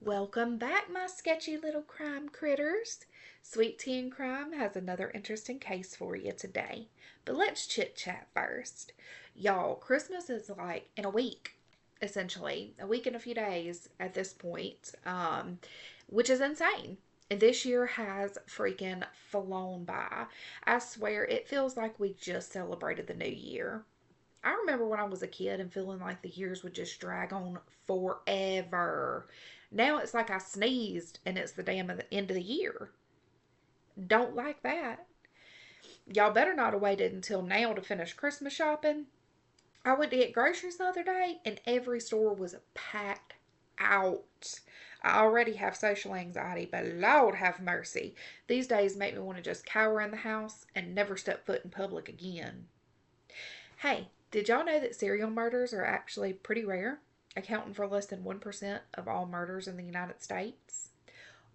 Welcome back, my sketchy little crime critters. Sweet Tea and Crime has another interesting case for you today. But let's chit chat first. Y'all, Christmas is like in a week, essentially. A week and a few days at this point, which is insane. And this year has freaking flown by. I swear, it feels like we just celebrated the new year. I remember when I was a kid and feeling like the years would just drag on forever. Now it's like I sneezed and it's the damn end of the year. Don't like that. Y'all better not have waited until now to finish Christmas shopping. I went to get groceries the other day and every store was packed out. I already have social anxiety, but Lord have mercy. These days make me want to just cower in the house and never step foot in public again. Hey, did y'all know that serial murders are actually pretty rare, accounting for less than 1% of all murders in the United States?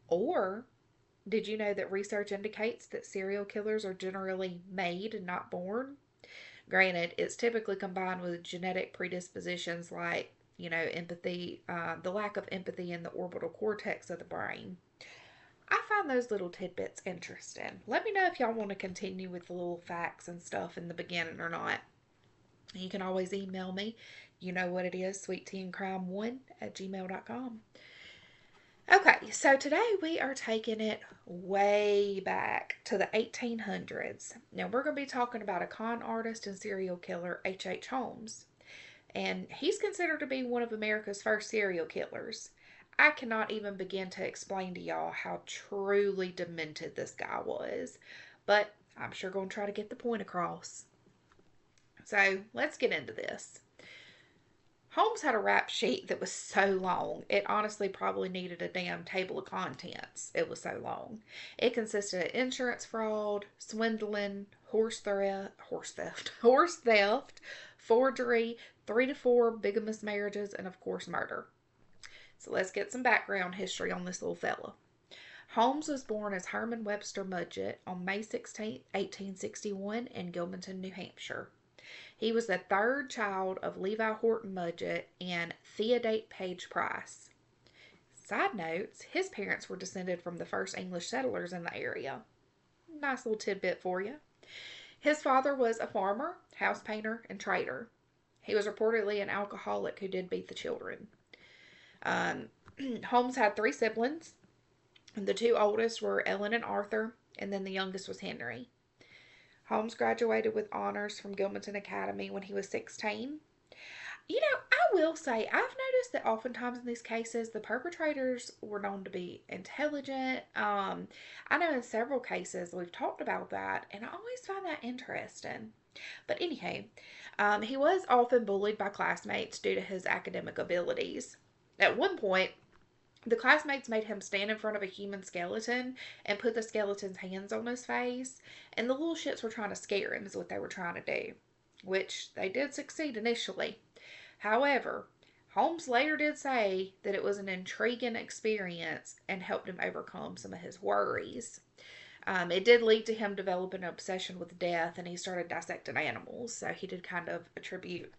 Or did you know that research indicates that serial killers are generally made and not born? Granted, it's typically combined with genetic predispositions like, empathy, the lack of empathy in the orbital cortex of the brain. I find those little tidbits interesting. Let me know if y'all want to continue with the little facts and stuff in the beginning or not. You can always email me. You know what it is, sweetteaandcrime1@gmail.com. Okay, so today we are taking it way back to the 1800s. Now we're going to be talking about a con artist and serial killer, H. Holmes. And he's considered to be one of America's first serial killers. I cannot even begin to explain to y'all how truly demented this guy was, but I'm sure going to try to get the point across. So let's get into this. Holmes had a rap sheet that was so long, it honestly probably needed a damn table of contents. It was so long. It consisted of insurance fraud, swindling, horse theft, forgery, 3 to 4 bigamous marriages, and of course murder. So let's get some background history on this little fella. Holmes was born as Herman Webster Mudgett on May 16, 1861 in Gilmanton, New Hampshire. He was the third child of Levi Horton Mudgett and Theodate Page Price. Side notes, his parents were descended from the first English settlers in the area. Nice little tidbit for you. His father was a farmer, house painter, and trader. He was reportedly an alcoholic who did beat the children. Um, Holmes had 3 siblings. The 2 oldest were Ellen and Arthur, and then the youngest was Henry. Holmes graduated with honors from Gilmanton Academy when he was 16. I will say, I've noticed that oftentimes in these cases, the perpetrators were known to be intelligent. I know in several cases we've talked about that, and I always find that interesting. But anyhow, he was often bullied by classmates due to his academic abilities. At one point, the classmates made him stand in front of a human skeleton and put the skeleton's hands on his face, and the little shits were trying to scare him, is what they were trying to do, which they did succeed initially. However, Holmes later did say that it was an intriguing experience and helped him overcome some of his worries. It did lead to him developing an obsession with death, and he started dissecting animals, so he did kind of attribute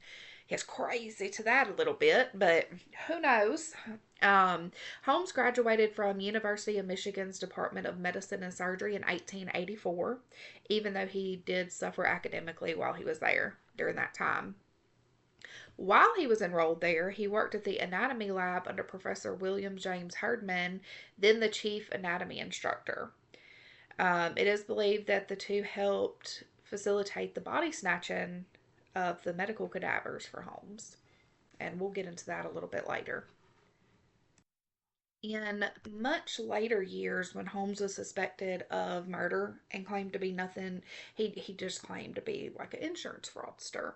his crazy to that a little bit, but who knows? Holmes graduated from University of Michigan's Department of Medicine and Surgery in 1884, even though he did suffer academically while he was there during that time. While he was enrolled there, he worked at the anatomy lab under Professor William James Herdman, then the chief anatomy instructor. It is believed that the two helped facilitate the body snatching of the medical cadavers for Holmes. And we'll get into that a little bit later. In much later years, when Holmes was suspected of murder and claimed to be nothing, he just claimed to be like an insurance fraudster.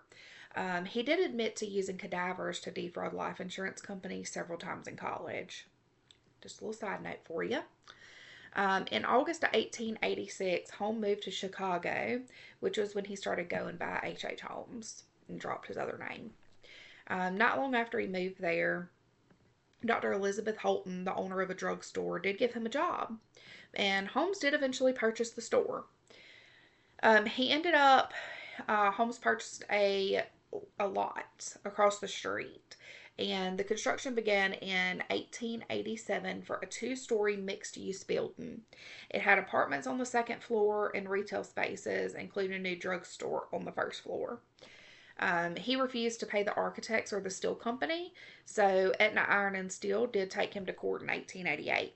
He did admit to using cadavers to defraud life insurance companies several times in college. Just a little side note for you. In August of 1886, Holmes moved to Chicago, which was when he started going by H. Holmes and dropped his other name. Not long after he moved there, Dr. Elizabeth Holton, the owner of a drugstore, did give him a job, and Holmes did eventually purchase the store. He ended up, Holmes purchased a lot across the street, and the construction began in 1887 for a two-story mixed-use building. It had apartments on the second floor and retail spaces, including a new drugstore on the first floor. He refused to pay the architects or the steel company, so Aetna Iron and Steel did take him to court in 1888.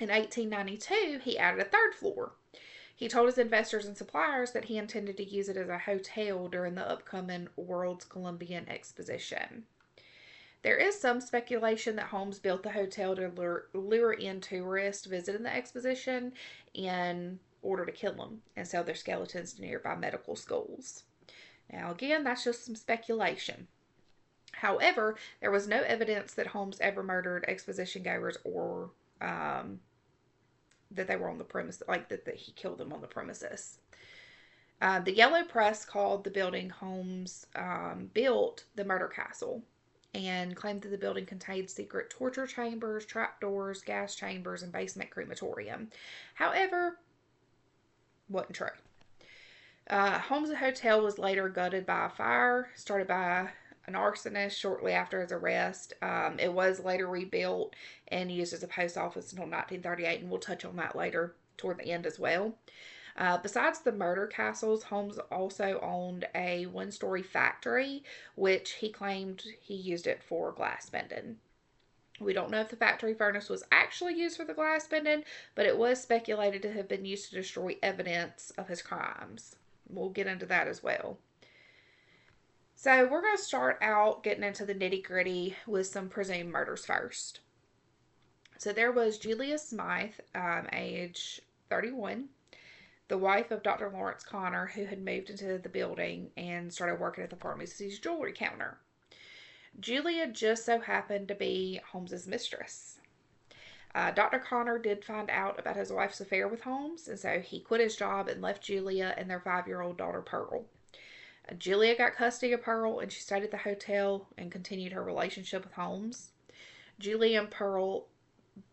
In 1892, he added a third floor. He told his investors and suppliers that he intended to use it as a hotel during the upcoming World's Columbian Exposition. There is some speculation that Holmes built the hotel to lure in tourists visiting the exposition in order to kill them and sell their skeletons to nearby medical schools. Now, again, that's just some speculation. However, there was no evidence that Holmes ever murdered exposition goers or that they were on the premises, like that he killed them on the premises. The Yellow Press called the building Holmes built the murder castle and claimed that the building contained secret torture chambers, trapdoors, gas chambers, and basement crematorium. However, wasn't true. Holmes' hotel was later gutted by a fire started by an arsonist shortly after his arrest. It was later rebuilt and used as a post office until 1938, and we'll touch on that later toward the end as well. Besides the murder castles, Holmes also owned a one-story factory, which he claimed he used it for glass bending. We don't know if the factory furnace was actually used for the glass bending, but it was speculated to have been used to destroy evidence of his crimes. We'll get into that as well. So we're going to start out getting into the nitty-gritty with some presumed murders first. So there was Julia Smythe, age 31, the wife of Dr. Lawrence Connor, who had moved into the building and started working at the pharmacy's jewelry counter. Julia just so happened to be Holmes's mistress. Dr. Connor did find out about his wife's affair with Holmes, and so he quit his job and left Julia and their 5-year-old daughter, Pearl. Julia got custody of Pearl, and she stayed at the hotel and continued her relationship with Holmes. Julia and Pearl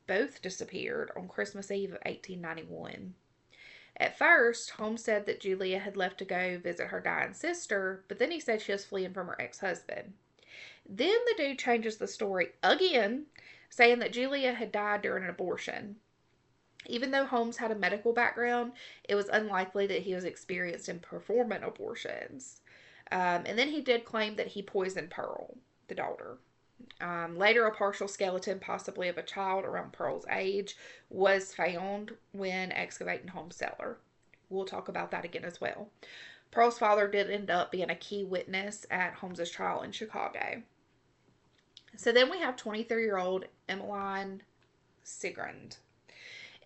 both disappeared on Christmas Eve of 1891. At first, Holmes said that Julia had left to go visit her dying sister, but then he said she was fleeing from her ex-husband. Then the dude changes the story again, saying that Julia had died during an abortion. Even though Holmes had a medical background, it was unlikely that he was experienced in performing abortions. And then he did claim that he poisoned Pearl, the daughter. Later, a partial skeleton, possibly of a child around Pearl's age, was found when excavating Holmes' cellar. We'll talk about that again as well. Pearl's father did end up being a key witness at Holmes' trial in Chicago. So then we have 23-year-old Emmeline Sigrand.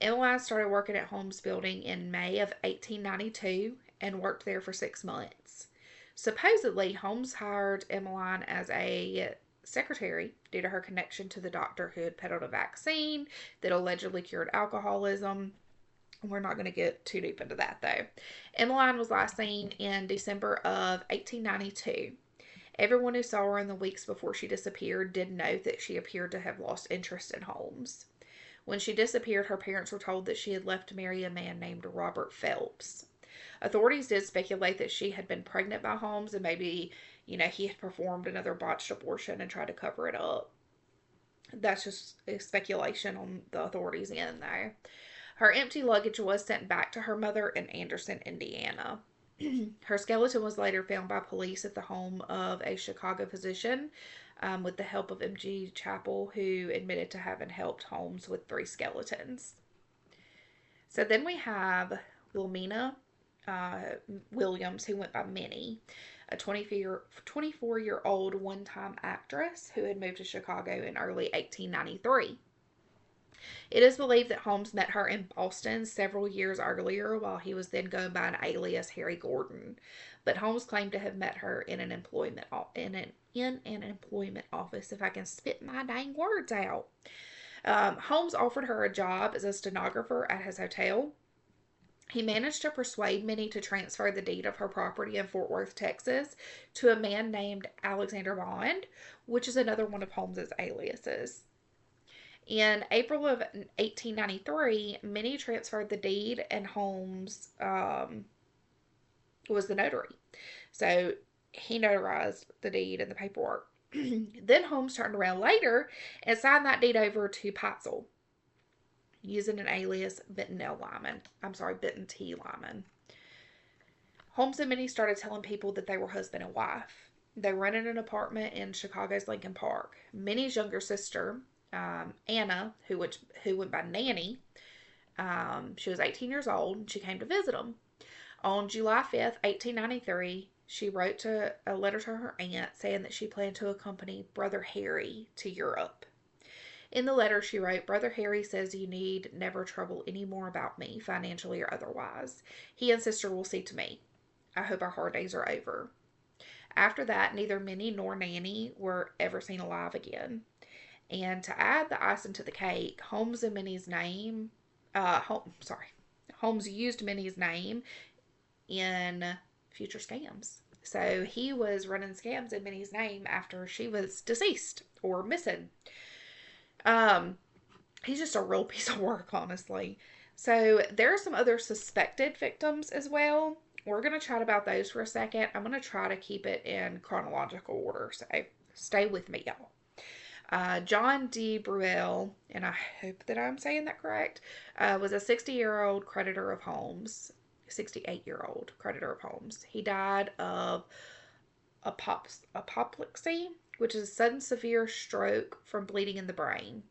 Emmeline started working at Holmes' building in May of 1892 and worked there for 6 months. Supposedly, Holmes hired Emmeline as a secretary due to her connection to the doctor who had peddled a vaccine that allegedly cured alcoholism. We're not going to get too deep into that, though. Emmeline was last seen in December of 1892. Everyone who saw her in the weeks before she disappeared did note that she appeared to have lost interest in Holmes. When she disappeared, her parents were told that she had left to marry a man named Robert Phelps. Authorities did speculate that she had been pregnant by Holmes and maybe, he had performed another botched abortion and tried to cover it up. That's just a speculation on the authorities' end, though. Her empty luggage was sent back to her mother in Anderson, Indiana. Her skeleton was later found by police at the home of a Chicago physician with the help of M.G. Chappell, who admitted to having helped Holmes with 3 skeletons. So then we have Wilmina Williams, who went by Minnie, a 24-year-old one-time actress who had moved to Chicago in early 1893. It is believed that Holmes met her in Boston several years earlier while he was then going by an alias Harry Gordon, but Holmes claimed to have met her in an employment office, if I can spit my dang words out. Holmes offered her a job as a stenographer at his hotel. He managed to persuade Minnie to transfer the deed of her property in Fort Worth, Texas, to a man named Alexander Bond, which is another one of Holmes's aliases. In April of 1893, Minnie transferred the deed, and Holmes was the notary. So he notarized the deed and the paperwork. Then Holmes turned around later and signed that deed over to Patzel using an alias Benton L. Lyman. I'm sorry, Benton T. Lyman. Holmes and Minnie started telling people that they were husband and wife. They rented an apartment in Chicago's Lincoln Park. Minnie's younger sister, Anna, who went by Nanny, she was 18 years old, and she came to visit them. On July 5th, 1893, she wrote a letter to her aunt saying that she planned to accompany Brother Harry to Europe. In the letter, she wrote, Brother Harry says you need never trouble any more about me, financially or otherwise. He and sister will see to me. I hope our hard days are over. After that, neither Minnie nor Nanny were ever seen alive again. And to add the icing to the cake, Holmes and Minnie's name, Holmes used Minnie's name in future scams. So he was running scams in Minnie's name after she was deceased or missing. He's just a real piece of work, honestly. So there are some other suspected victims as well. We're going to chat about those for a second. I'm going to try to keep it in chronological order, so stay with me, y'all. John D. Bruel, and I hope that I'm saying that correct, was a 60-year-old creditor of Holmes. 68-year-old creditor of Holmes. He died of apoplexy, which is a sudden severe stroke from bleeding in the brain.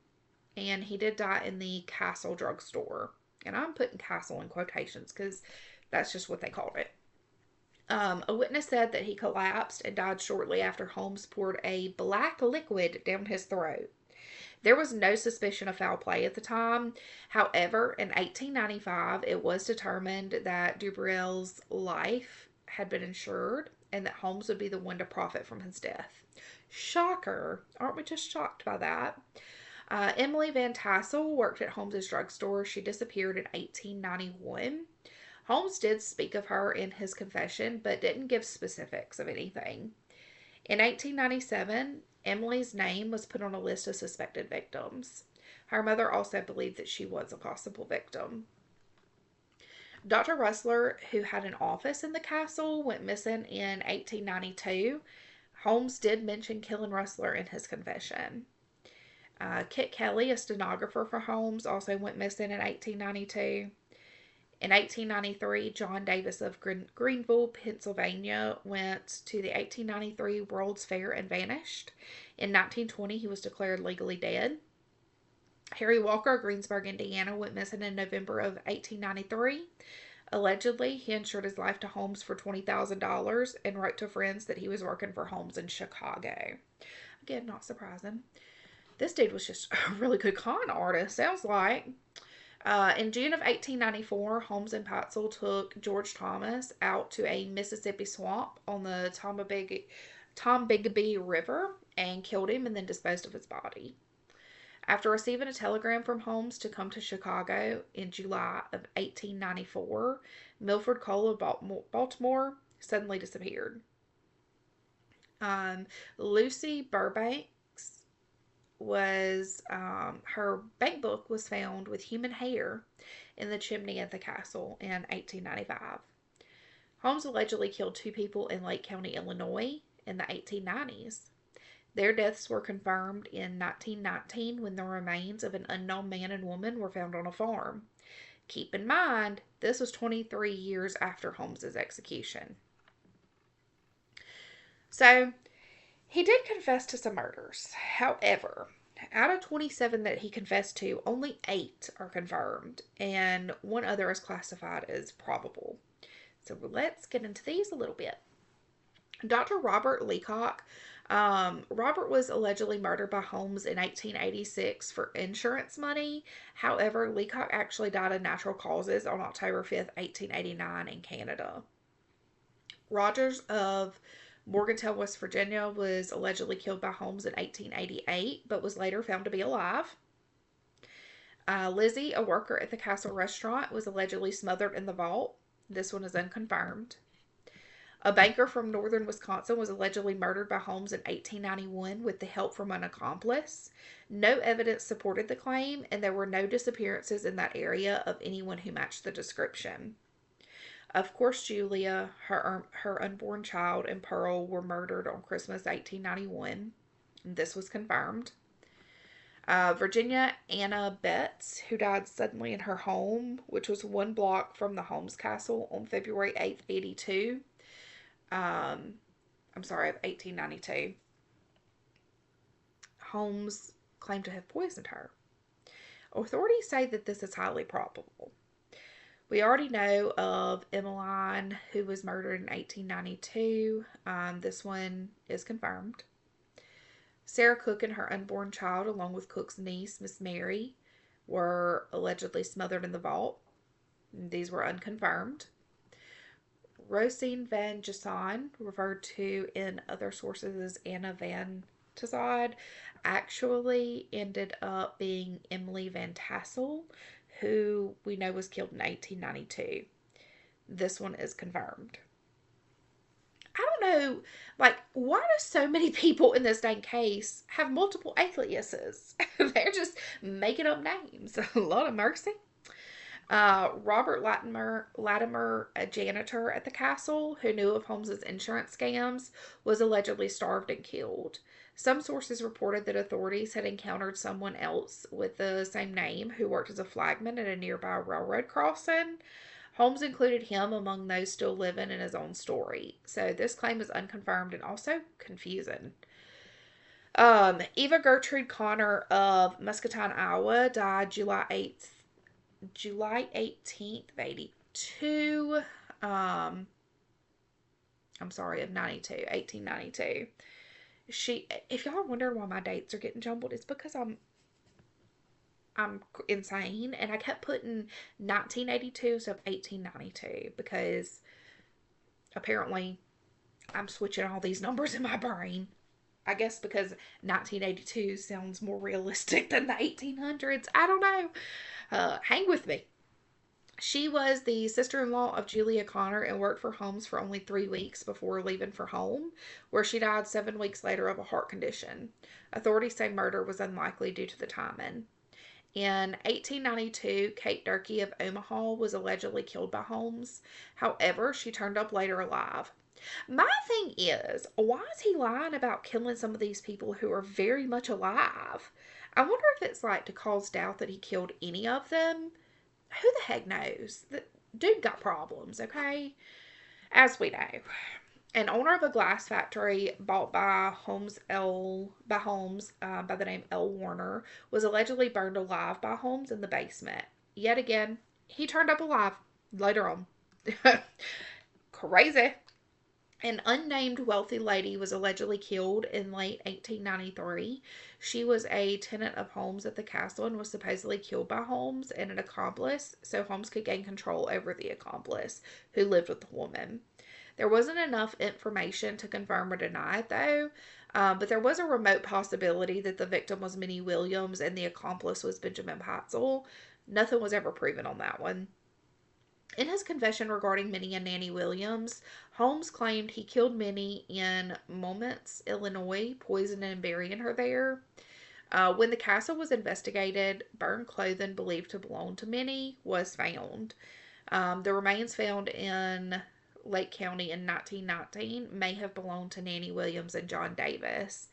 And he did die in the Castle drugstore. And I'm putting Castle in quotations because that's just what they called it. A witness said that he collapsed and died shortly after Holmes poured a black liquid down his throat. There was no suspicion of foul play at the time. However, in 1895, it was determined that Dubreuil's life had been insured and that Holmes would be the one to profit from his death. Shocker. Aren't we just shocked by that? Emily Van Tassel worked at Holmes's drugstore. She disappeared in 1891. Holmes did speak of her in his confession, but didn't give specifics of anything. In 1897, Emily's name was put on a list of suspected victims. Her mother also believed that she was a possible victim. Dr. Rustler, who had an office in the castle, went missing in 1892. Holmes did mention killing Rustler in his confession. Kit Kelly, a stenographer for Holmes, also went missing in 1892. In 1893, John Davis of Greenville, Pennsylvania, went to the 1893 World's Fair and vanished. In 1920, he was declared legally dead. Harry Walker of Greensburg, Indiana, went missing in November of 1893. Allegedly, he insured his life to Holmes for $20,000 and wrote to friends that he was working for Holmes in Chicago. Again, not surprising. This dude was just a really good con artist, sounds like. In June of 1894, Holmes and Patzel took George Thomas out to a Mississippi swamp on the Tombigbee River and killed him and then disposed of his body. After receiving a telegram from Holmes to come to Chicago in July of 1894, Milford Cole of Baltimore suddenly disappeared. Lucy Burbank was her bank book was found with human hair in the chimney at the castle in 1895. Holmes allegedly killed 2 people in Lake County, Illinois in the 1890s. Their deaths were confirmed in 1919 when the remains of an unknown man and woman were found on a farm. Keep in mind, this was 23 years after Holmes's execution. So, he did confess to some murders. However, out of 27 that he confessed to, only 8 are confirmed, and 1 other is classified as probable. So let's get into these a little bit. Dr. Robert Leacock. Robert was allegedly murdered by Holmes in 1886 for insurance money. However, Leacock actually died of natural causes on October 5th, 1889 in Canada. Rogers of Morgantown, West Virginia, was allegedly killed by Holmes in 1888, but was later found to be alive. Lizzie, a worker at the Castle restaurant, was allegedly smothered in the vault. This one is unconfirmed. A banker from northern Wisconsin was allegedly murdered by Holmes in 1891 with the help from an accomplice. No evidence supported the claim, and there were no disappearances in that area of anyone who matched the description. Of course, Julia, her unborn child, and Pearl were murdered on Christmas 1891. This was confirmed. Virginia Anna Betts, who died suddenly in her home, which was 1 block from the Holmes Castle on February 8th, 82. I'm sorry, of 1892. Holmes claimed to have poisoned her. Authorities say that this is highly probable. We already know of Emmeline, who was murdered in 1892. This one is confirmed. Sarah Cook and her unborn child, along with Cook's niece, Miss Mary, were allegedly smothered in the vault. These were unconfirmed. Rosine Van Jason, referred to in other sources as Anna Van Tassad, actually ended up being Emily Van Tassel, who we know was killed in 1892. This one is confirmed. I don't know, like, why do so many people in this dang case have multiple aliases? They're just making up names. Lord of mercy. Robert Latimer, a janitor at the castle who knew of Holmes's insurance scams, was allegedly starved and killed. Some sources reported that authorities had encountered someone else with the same name who worked as a flagman at a nearby railroad crossing. Holmes included him among those still living in his own story. So this claim is unconfirmed and also confusing. Eva Gertrude Connor of Muscatine, Iowa, died July 18th of 82. I'm sorry, of 1892. If y'all are wondering why my dates are getting jumbled, it's because I'm insane, and I kept putting 1982 instead of 1892 because apparently I'm switching all these numbers in my brain. I guess because 1982 sounds more realistic than the 1800s. I don't know. Hang with me. She was the sister-in-law of Julia Connor and worked for Holmes for only 3 weeks before leaving for home, where she died 7 weeks later of a heart condition. Authorities say murder was unlikely due to the timing. In 1892, Kate Durkee of Omaha was allegedly killed by Holmes. However, she turned up later alive. My thing is, why is he lying about killing some of these people who are very much alive? I wonder if it's like to cause doubt that he killed any of them. Who the heck knows? The dude got problems, okay? As we know. An owner of a glass factory bought by Holmes by the name L. Warner was allegedly burned alive by Holmes in the basement. Yet again, he turned up alive later on. Crazy. An unnamed wealthy lady was allegedly killed in late 1893. She was a tenant of Holmes at the castle and was supposedly killed by Holmes and an accomplice, so Holmes could gain control over the accomplice, who lived with the woman. There wasn't enough information to confirm or deny it, though, but there was a remote possibility that the victim was Minnie Williams and the accomplice was Benjamin Patzel. Nothing was ever proven on that one. In his confession regarding Minnie and Nanny Williams, Holmes claimed he killed Minnie in Moments, Illinois, poisoning and burying her there. When the castle was investigated, burned clothing believed to belong to Minnie was found. The remains found in Lake County in 1919 may have belonged to Nanny Williams and John Davis.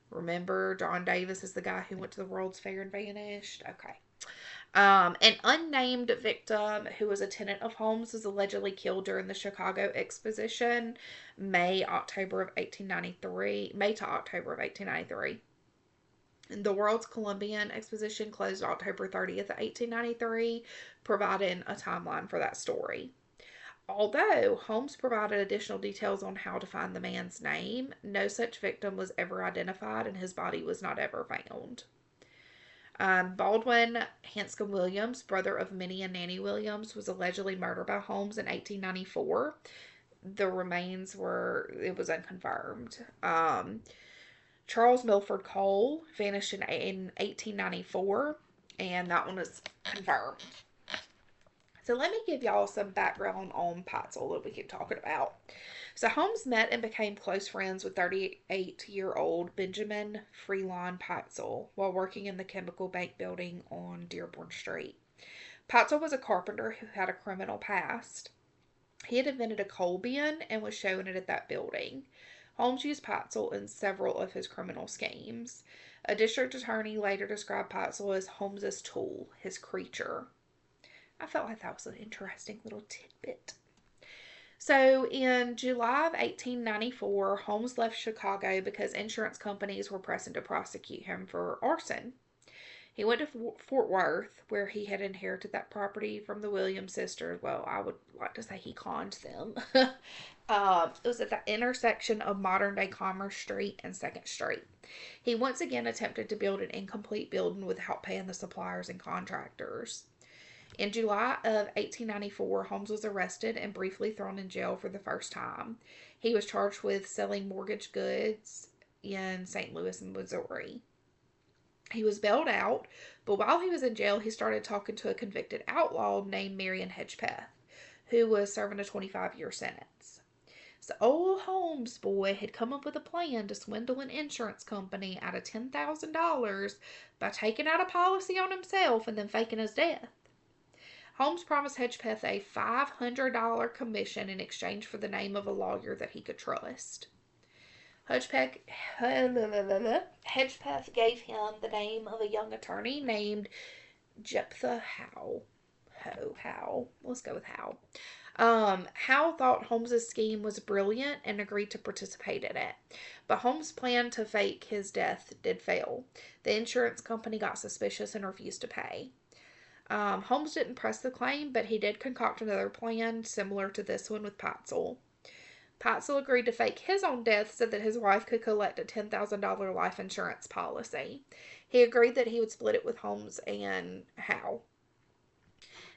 Remember, John Davis is the guy who went to the World's Fair and vanished? Okay. An unnamed victim who was a tenant of Holmes was allegedly killed during the Chicago Exposition, May to October of 1893. The World's Columbian Exposition closed October 30th of 1893, providing a timeline for that story. Although Holmes provided additional details on how to find the man's name, no such victim was ever identified and his body was not ever found. Baldwin Hanscom Williams, brother of Minnie and Nanny Williams, was allegedly murdered by Holmes in 1894. The remains it was unconfirmed. Charles Milford Cole vanished in 1894, and that one is confirmed. So let me give y'all some background on Patzel that we keep talking about. So Holmes met and became close friends with 38-year-old Benjamin Freelon Patzel while working in the Chemical Bank building on Dearborn Street. Patzel was a carpenter who had a criminal past. He had invented a coal bin and was showing it at that building. Holmes used Patzel in several of his criminal schemes. A district attorney later described Patzel as Holmes's tool, his creature. I felt like that was an interesting little tidbit. So in July of 1894, Holmes left Chicago because insurance companies were pressing to prosecute him for arson. He went to Fort Worth, where he had inherited that property from the Williams sisters. Well, I would like to say he conned them. It was at the intersection of modern day Commerce Street and 2nd Street. He once again attempted to build an incomplete building without paying the suppliers and contractors. In July of 1894, Holmes was arrested and briefly thrown in jail for the first time. He was charged with selling mortgage goods in St. Louis, Missouri. He was bailed out, but while he was in jail, he started talking to a convicted outlaw named Marion Hedgepeth, who was serving a 25-year sentence. So old Holmes boy had come up with a plan to swindle an insurance company out of $10,000 by taking out a policy on himself and then faking his death. Holmes promised Hedgepeth a $500 commission in exchange for the name of a lawyer that he could trust. Hedgepeth gave him the name of a young attorney named Jephthah Howe. Howe. Let's go with Howe. Howe thought Holmes's scheme was brilliant and agreed to participate in it. But Holmes' plan to fake his death did fail. The insurance company got suspicious and refused to pay. Holmes didn't press the claim, but he did concoct another plan similar to this one with Patzel. Patzel agreed to fake his own death so that his wife could collect a $10,000 life insurance policy. He agreed that he would split it with Holmes and Howe.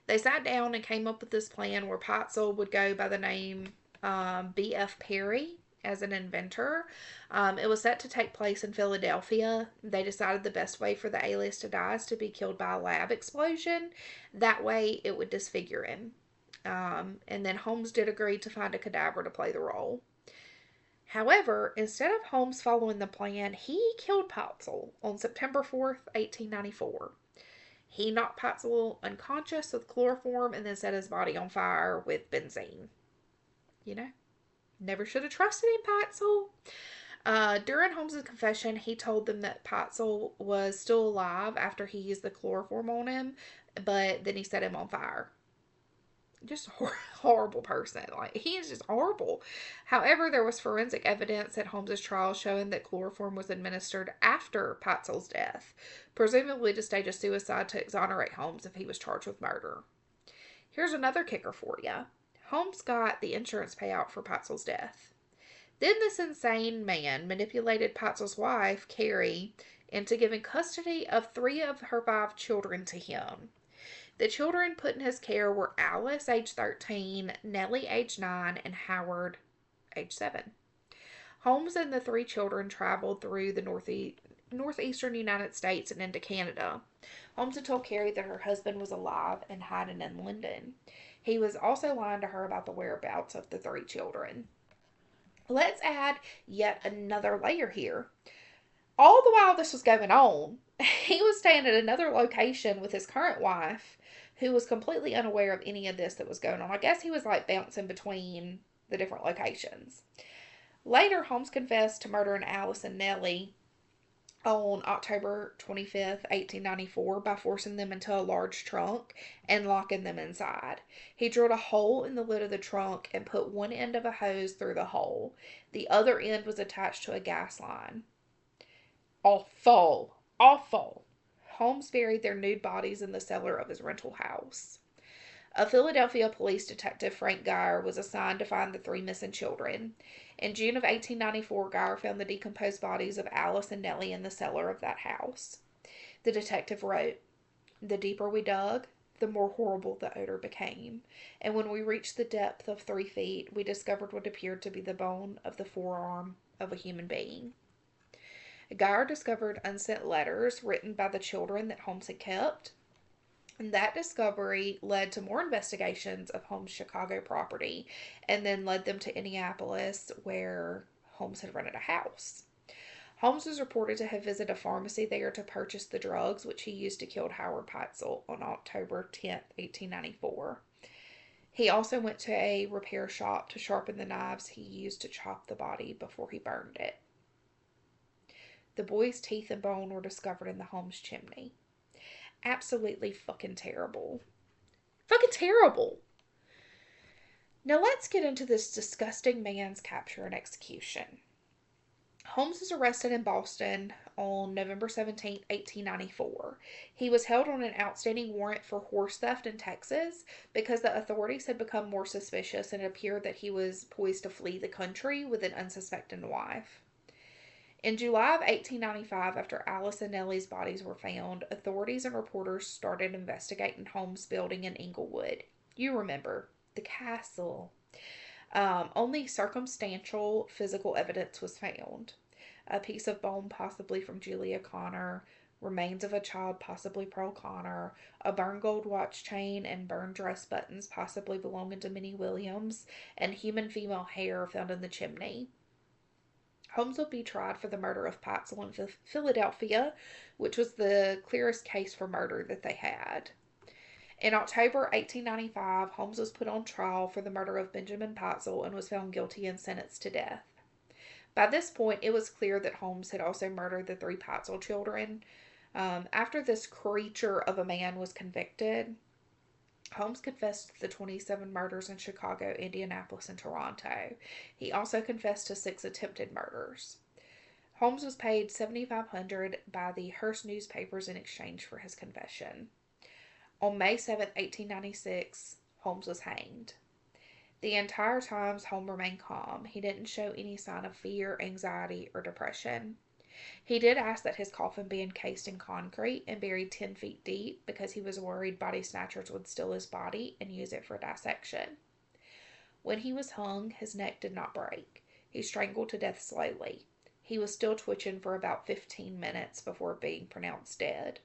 They sat down and came up with this plan where Patzel would go by the name B.F. Perry as an inventor. It was set to take place in Philadelphia. They decided the best way for the alias to die is to be killed by a lab explosion. That way it would disfigure him. And then Holmes did agree to find a cadaver to play the role. However, instead of Holmes following the plan, he killed Patzel on September 4th, 1894. He knocked Patzel unconscious with chloroform and then set his body on fire with benzene. You know, never should have trusted him, Patzel. During Holmes' confession, he told them that Patzel was still alive after he used the chloroform on him, but then he set him on fire. Just a horrible person. Like, he is just horrible. However, there was forensic evidence at Holmes' trial showing that chloroform was administered after Patzel's death, presumably to stage a suicide to exonerate Holmes if he was charged with murder. Here's another kicker for you. Holmes got the insurance payout for Patzel's death. Then this insane man manipulated Patzel's wife, Carrie, into giving custody of 3 of her 5 children to him. The children put in his care were Alice, age 13, Nellie, age 9, and Howard, age 7. Holmes and the 3 children traveled through the northeastern United States and into Canada. Holmes had told Carrie that her husband was alive and hiding in London. He was also lying to her about the whereabouts of the 3 children. Let's add yet another layer here. All the while this was going on, he was staying at another location with his current wife, who was completely unaware of any of this that was going on. I guess he was like bouncing between the different locations. Later, Holmes confessed to murdering Alice and Nellie on October 25th, 1894 by forcing them into a large trunk and locking them inside. He drilled a hole in the lid of the trunk and put one end of a hose through the hole. The other end was attached to a gas line. Awful. Awful. Holmes buried their nude bodies in the cellar of his rental house. A Philadelphia police detective, Frank Geyer, was assigned to find the 3 missing children. In June of 1894, Geyer found the decomposed bodies of Alice and Nellie in the cellar of that house. The detective wrote, "The deeper we dug, the more horrible the odor became, and when we reached the depth of 3 feet, we discovered what appeared to be the bone of the forearm of a human being." Geyer discovered unsent letters written by the children that Holmes had kept. And that discovery led to more investigations of Holmes' Chicago property and then led them to Indianapolis, where Holmes had rented a house. Holmes was reported to have visited a pharmacy there to purchase the drugs which he used to kill Howard Patzel on October 10th, 1894. He also went to a repair shop to sharpen the knives he used to chop the body before he burned it. The boy's teeth and bone were discovered in the Holmes chimney. Absolutely fucking terrible. Fucking terrible. Now let's get into this disgusting man's capture and execution. Holmes was arrested in Boston on November 17, 1894. He was held on an outstanding warrant for horse theft in Texas because the authorities had become more suspicious and it appeared that he was poised to flee the country with an unsuspecting wife. In July of 1895, after Alice and Nellie's bodies were found, authorities and reporters started investigating Holmes' building in Inglewood. You remember, the castle. Only circumstantial physical evidence was found. A piece of bone possibly from Julia Connor, remains of a child possibly Pearl Connor, a burned gold watch chain and burned dress buttons possibly belonging to Minnie Williams, and human female hair found in the chimney. Holmes would be tried for the murder of Patzel in Philadelphia, which was the clearest case for murder that they had. In October 1895, Holmes was put on trial for the murder of Benjamin Patzel and was found guilty and sentenced to death. By this point, it was clear that Holmes had also murdered the 3 Patzel children. After this creature of a man was convicted, Holmes confessed to the 27 murders in Chicago, Indianapolis, and Toronto. He also confessed to 6 attempted murders. Holmes was paid $7,500 by the Hearst newspapers in exchange for his confession. On May 7, 1896, Holmes was hanged. The entire time, Holmes remained calm. He didn't show any sign of fear, anxiety, or depression. He did ask that his coffin be encased in concrete and buried 10 feet deep because he was worried body snatchers would steal his body and use it for dissection. When he was hung, his neck did not break. He strangled to death slowly. He was still twitching for about 15 minutes before being pronounced dead.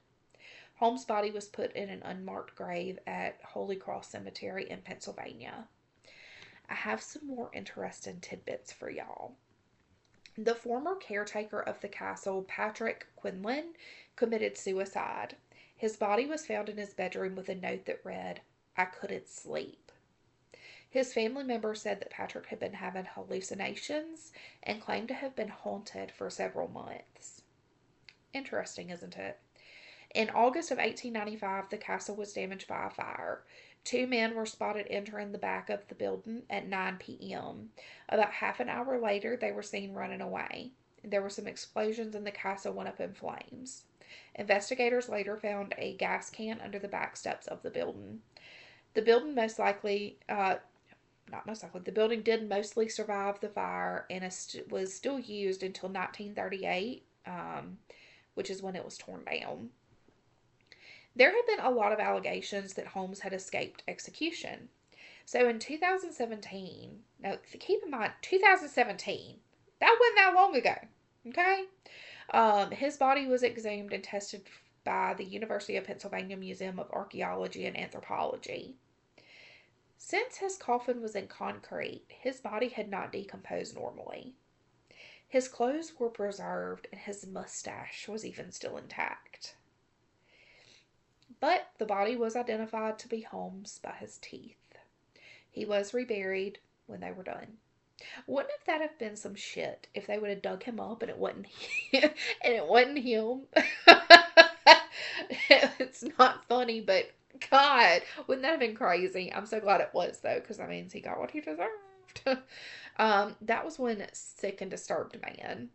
Holmes' body was put in an unmarked grave at Holy Cross Cemetery in Pennsylvania. I have some more interesting tidbits for y'all. The former caretaker of the castle, Patrick Quinlan, committed suicide. His body was found in his bedroom with a note that read, "I couldn't sleep." His family members said that Patrick had been having hallucinations and claimed to have been haunted for several months. Interesting, isn't it? In August of 1895, the castle was damaged by a fire. 2 men were spotted entering the back of the building at 9 p.m. About half an hour later, they were seen running away. There were some explosions and the castle went up in flames. Investigators later found a gas can under the back steps of the building. The building the building did mostly survive the fire and was still used until 1938, which is when it was torn down. There had been a lot of allegations that Holmes had escaped execution. So in 2017, now keep in mind, 2017, that wasn't that long ago, okay? His body was exhumed and tested by the University of Pennsylvania Museum of Archaeology and Anthropology. Since his coffin was in concrete, his body had not decomposed normally. His clothes were preserved and his mustache was even still intact. But the body was identified to be Holmes by his teeth. He was reburied when they were done. Wouldn't that have been some shit if they would have dug him up and it wasn't and it wasn't him? It's not funny, but God, wouldn't that have been crazy? I'm so glad it was though, because that means he got what he deserved. That was one sick and disturbed man.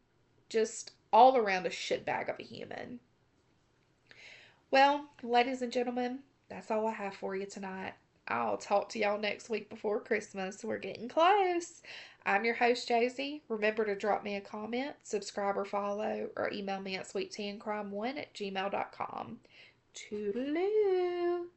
Just all around a shitbag of a human. Well, ladies and gentlemen, that's all I have for you tonight. I'll talk to y'all next week before Christmas. We're getting close. I'm your host, Josie. Remember to drop me a comment, subscribe or follow, or email me at sweetteaandcrime1@gmail.com. Toodaloo.